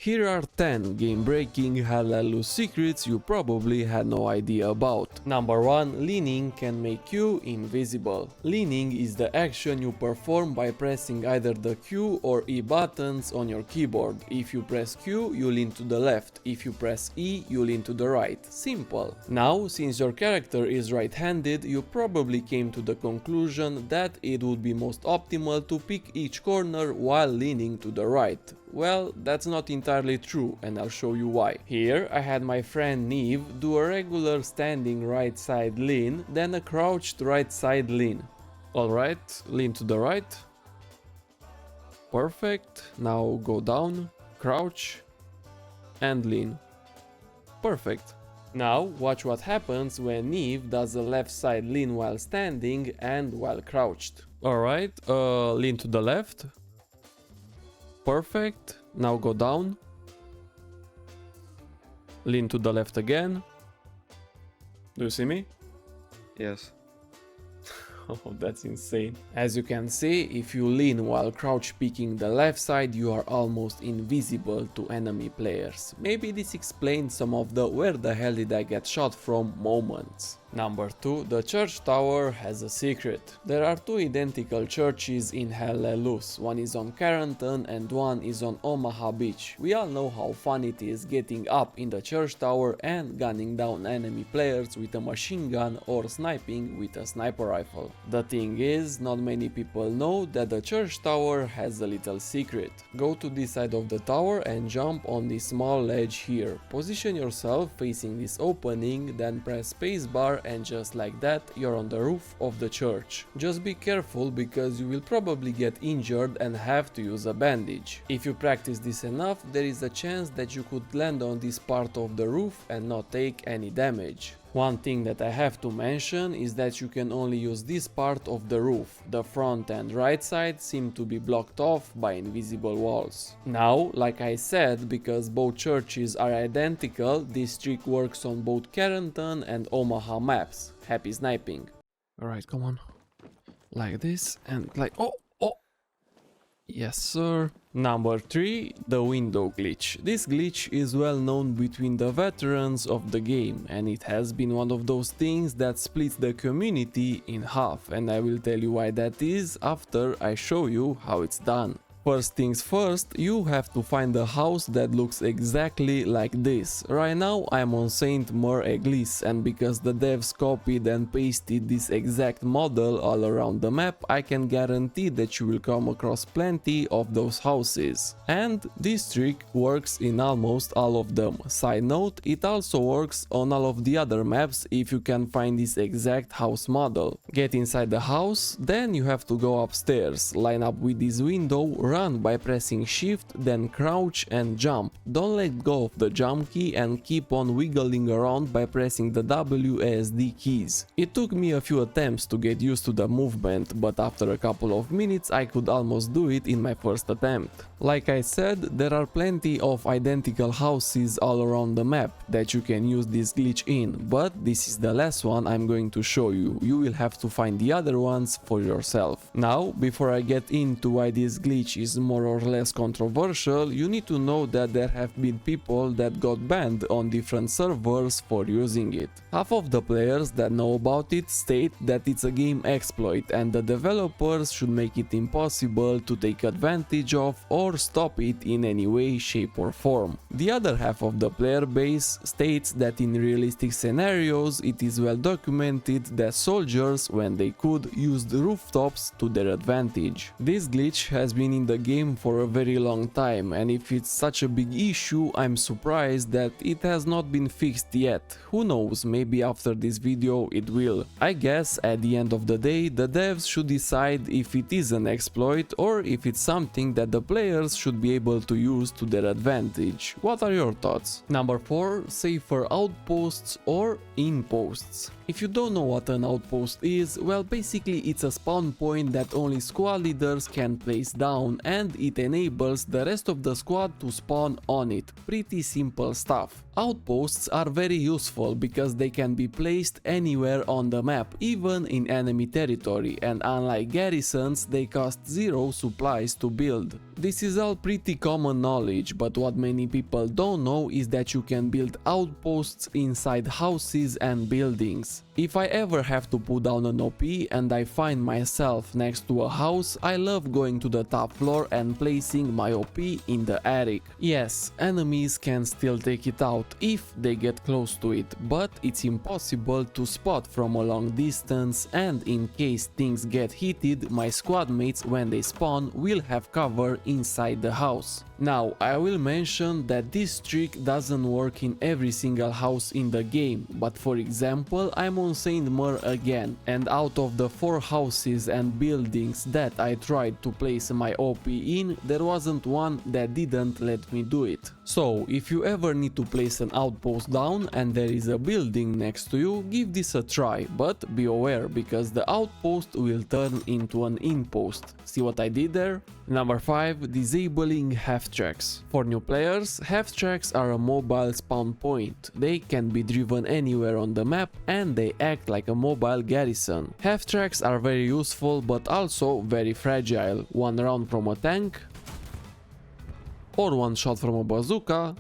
Here are 10 game-breaking Hal-track secrets you probably had no idea about. Number 1. Leaning can make you invisible. Leaning is the action you perform by pressing either the Q or E buttons on your keyboard. If you press Q, you lean to the left. If you press E, you lean to the right. Simple. Now, since your character is right-handed, you probably came to the conclusion that it would be most optimal to pick each corner while leaning to the right. Well, that's not entirely true, and I'll show you why. Here, I had my friend Neve do a regular standing right side lean, then a crouched right side lean. Alright, lean to the right. Perfect. Now go down, crouch, and lean. Perfect. Now, watch what happens when Neve does a left side lean while standing and while crouched. Alright, lean to the left. Perfect. Now go down. Lean to the left again. Do you see me? Yes. Oh, that's insane. As you can see, if you lean while crouch picking the left side, you are almost invisible to enemy players. Maybe this explains some of the "where the hell did I get shot from" moments. Number 2. The church tower has a secret. There are 2 identical churches in Hal-track. One is on Carrington and one is on Omaha Beach. We all know how fun it is getting up in the church tower and gunning down enemy players with a machine gun or sniping with a sniper rifle. The thing is, not many people know that the church tower has a little secret. Go to this side of the tower and jump on this small ledge here. Position yourself facing this opening, then press spacebar, and just like that you're on the roof of the church. Just be careful because you will probably get injured and have to use a bandage. If you practice this enough, there is a chance that you could land on this part of the roof and not take any damage. One thing that I have to mention is that you can only use this part of the roof. The front and right side seem to be blocked off by invisible walls. Now, like I said, because both churches are identical, this trick works on both Carrington and Omaha maps. Happy sniping. Alright, come on. Like this and like... Oh! Yes, sir. Number 3. The window glitch. This glitch is well known between the veterans of the game, and it has been one of those things that splits the community in half, and I will tell you why that is after I show you how it's done. First things first, you have to find a house that looks exactly like this. Right now I'm on St. Mur-Eglis, and because the devs copied and pasted this exact model all around the map, I can guarantee that you will come across plenty of those houses. And this trick works in almost all of them. Side note, it also works on all of the other maps if you can find this exact house model. Get inside the house, then you have to go upstairs, line up with this window, run by pressing shift, then crouch and jump. Don't let go of the jump key and keep on wiggling around by pressing the WASD keys. It took me a few attempts to get used to the movement, but after a couple of minutes I could almost do it in my first attempt. Like I said, there are plenty of identical houses all around the map that you can use this glitch in, but this is the last one I'm going to show you. You will have to find the other ones for yourself. Now, before I get into why this glitch is more or less controversial, you need to know that there have been people that got banned on different servers for using it. Half of the players that know about it state that it's a game exploit and the developers should make it impossible to take advantage of or stop it in any way, shape or form. The other half of the player base states that in realistic scenarios it is well documented that soldiers, when they could, used rooftops to their advantage. This glitch has been in the game for a very long time, and if it's such a big issue, I'm surprised that it has not been fixed yet. Who knows, maybe after this video it will. I guess at the end of the day the devs should decide if it is an exploit or if it's something that the players should be able to use to their advantage. What are your thoughts? Number 4. Safer outposts or inposts. If you don't know what an outpost is, well, basically it's a spawn point that only squad leaders can place down, and it enables the rest of the squad to spawn on it. Pretty simple stuff. Outposts are very useful because they can be placed anywhere on the map, even in enemy territory, and unlike garrisons, they cost 0 supplies to build. This is all pretty common knowledge, but what many people don't know is that you can build outposts inside houses and buildings. If I ever have to put down an OP and I find myself next to a house, I love going to the top floor and placing my OP in the attic. Yes, enemies can still take it out if they get close to it, but it's impossible to spot from a long distance, and in case things get heated, my squad mates when they spawn will have cover inside the house. Now, I will mention that this trick doesn't work in every single house in the game, but for example, I'm on Saint Mer again, and out of the 4 houses and buildings that I tried to place my OP in, there wasn't one that didn't let me do it. So, if you ever need to place an outpost down and there is a building next to you, give this a try, but be aware because the outpost will turn into an inpost. See what I did there? Number 5. Disabling half-tracks. For new players, half-tracks are a mobile spawn point. They can be driven anywhere on the map and they act like a mobile garrison. Half-tracks are very useful but also very fragile. One round from a tank or one shot from a bazooka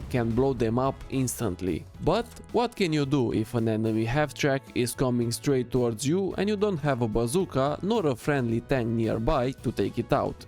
can blow them up instantly. But what can you do if an enemy half-track is coming straight towards you and you don't have a bazooka nor a friendly tank nearby to take it out?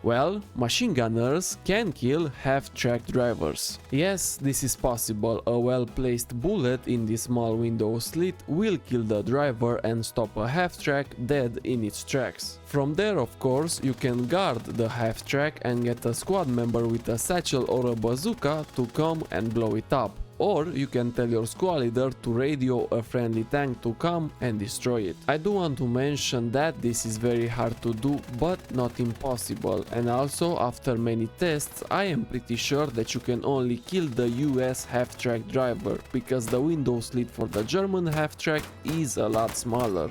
Well, machine gunners can kill half-track drivers. Yes, this is possible. A well-placed bullet in the small window slit will kill the driver and stop a half-track dead in its tracks. From there, of course, you can guard the half-track and get a squad member with a satchel or a bazooka to come and blow it up. Or you can tell your squad leader to radio a friendly tank to come and destroy it. I do want to mention that this is very hard to do, but not impossible, and also after many tests I am pretty sure that you can only kill the US half-track driver, because the window slit for the German half-track is a lot smaller.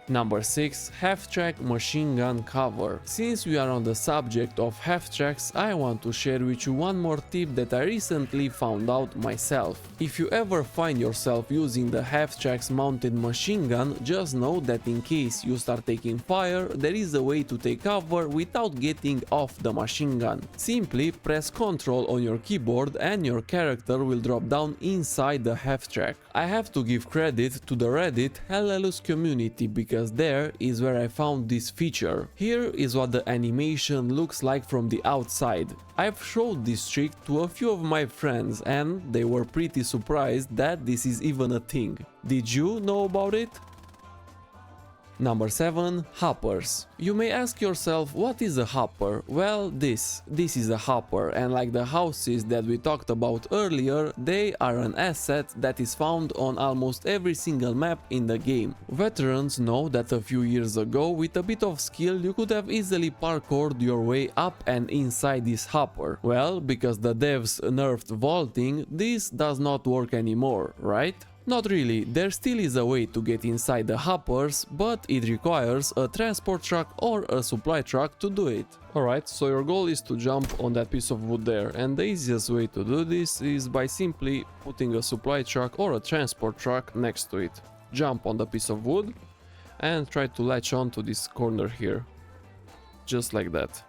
Number 6. Half-track machine gun cover. Since we are on the subject of half-tracks, I want to share with you one more tip that I recently found out myself. If you ever find yourself using the half-tracks mounted machine gun, just know that in case you start taking fire, there is a way to take cover without getting off the machine gun. Simply press Ctrl on your keyboard and your character will drop down inside the half-track. I have to give credit to the Reddit Hellelus community because there is where I found this feature. Here is what the animation looks like from the outside. I've showed this trick to a few of my friends and they were pretty surprised that this is even a thing. Did you know about it? Number 7. Hoppers. You may ask yourself, what is a hopper? Well, this is a hopper, and like the houses that we talked about earlier, they are an asset that is found on almost every single map in the game. Veterans know that a few years ago, with a bit of skill, you could have easily parkoured your way up and inside this hopper. Well, because the devs nerfed vaulting, this does not work anymore, right? Not really, there still is a way to get inside the hoppers, but it requires a transport truck or a supply truck to do it. Alright, so your goal is to jump on that piece of wood there, and the easiest way to do this is by simply putting a supply truck or a transport truck next to it. Jump on the piece of wood and try to latch on to this corner here. Just like that.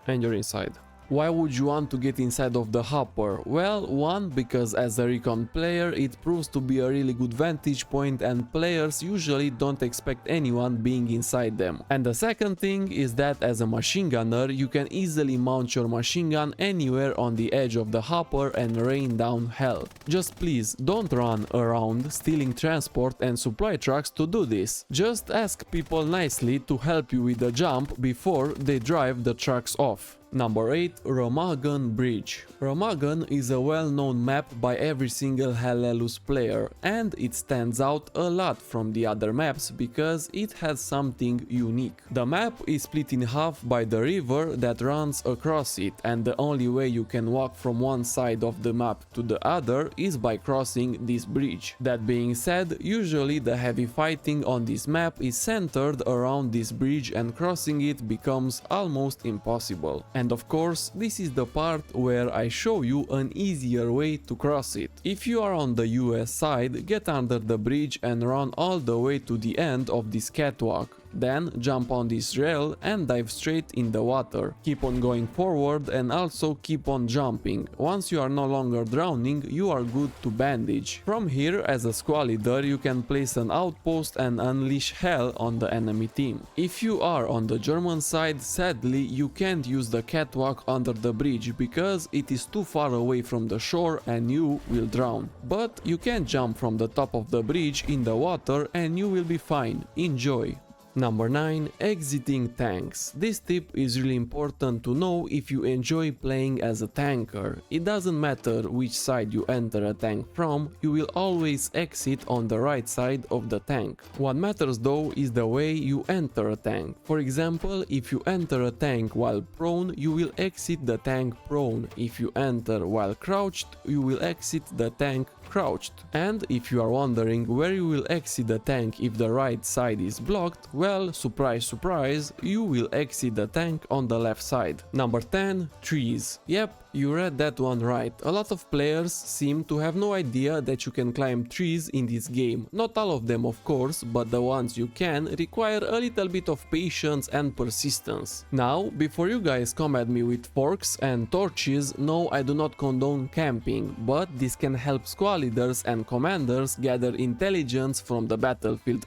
And you're inside. Why would you want to get inside of the hopper? Well, one, because as a recon player it proves to be a really good vantage point and players usually don't expect anyone being inside them. And the second thing is that as a machine gunner you can easily mount your machine gun anywhere on the edge of the hopper and rain down hell. Just please don't run around stealing transport and supply trucks to do this. Just ask people nicely to help you with the jump before they drive the trucks off. Number 8. Remagen Bridge. Remagen is a well-known map by every single Hellelus player, and it stands out a lot from the other maps because it has something unique. The map is split in half by the river that runs across it, and the only way you can walk from one side of the map to the other is by crossing this bridge. That being said, usually the heavy fighting on this map is centered around this bridge and crossing it becomes almost impossible. And of course, this is the part where I show you an easier way to cross it. If you are on the US side, get under the bridge and run all the way to the end of this catwalk. Then jump on this rail and dive straight in the water. Keep on going forward and also keep on jumping. Once you are no longer drowning, you are good to bandage. From here, as a squad leader, you can place an outpost and unleash hell on the enemy team. If you are on the German side, sadly you can't use the catwalk under the bridge because it is too far away from the shore and you will drown. But you can jump from the top of the bridge in the water and you will be fine. Enjoy! Number 9. Exiting tanks. This tip is really important to know if you enjoy playing as a tanker. It doesn't matter which side you enter a tank from, you will always exit on the right side of the tank. What matters though is the way you enter a tank. For example, if you enter a tank while prone, you will exit the tank prone. If you enter while crouched, you will exit the tank crouched. And if you are wondering where you will exit the tank if the right side is blocked, well, surprise surprise, you will exit the tank on the left side. Number 10. Trees. Yep, you read that one right. A lot of players seem to have no idea that you can climb trees in this game. Not all of them of course, but the ones you can require a little bit of patience and persistence. Now, before you guys come at me with forks and torches, no, I do not condone camping, but this can help squad leaders and commanders gather intelligence from the battlefield.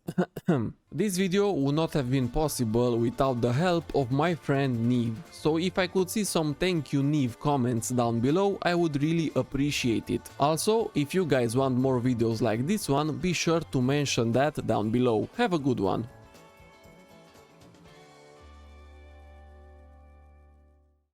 This video would not have been possible without the help of my friend Neve, so if I could see some thank you Neve comments down below, I would really appreciate it. Also, if you guys want more videos like this one, be sure to mention that down below. Have a good one.